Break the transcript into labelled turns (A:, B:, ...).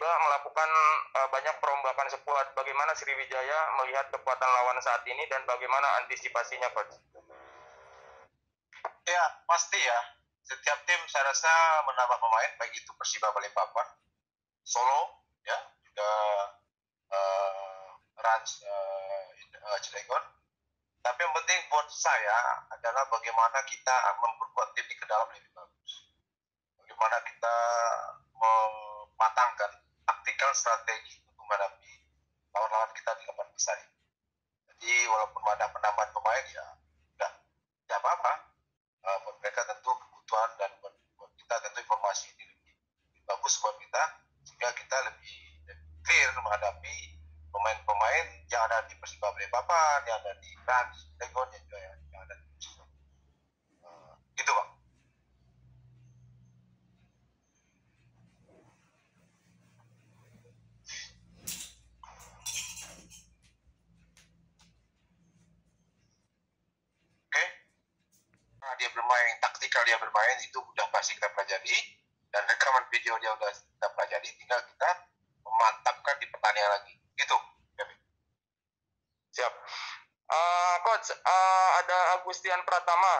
A: juga melakukan banyak perombakan skuad. Bagaimana Sriwijaya melihat kekuatan lawan saat ini dan bagaimana antisipasinya, Coach?
B: Ya, pasti ya. Setiap tim saya rasa menambah pemain, baik itu Persiba Balikpapan, Solo, ya, juga Rans Cilegon. Tapi yang penting buat saya adalah bagaimana kita memperkuat tim di ke dalam lebih bagus. Bagaimana kita mematangkan taktikal strategi untuk menghadapi lawan-lawan kita di papan besar. Jadi walaupun ada penambahan pemain ya udah tidak apa-apa. Buat mereka tentu kebutuhan dan buat kita tentu informasi ini lebih bagus buat kita sehingga kita lebih clear menghadapi pemain-pemain yang ada di Persiba Balikpapan, yang ada di Rans, Legon, yang ada di gitu Pak. Oke. Nah, dia bermain taktikal, dia bermain itu udah pasti kita pelajari dan rekaman video dia udah kita pelajari, tinggal kita memantapkan di pertandingan lagi gitu.
A: Siap. Coach, ada Agustian Pratama.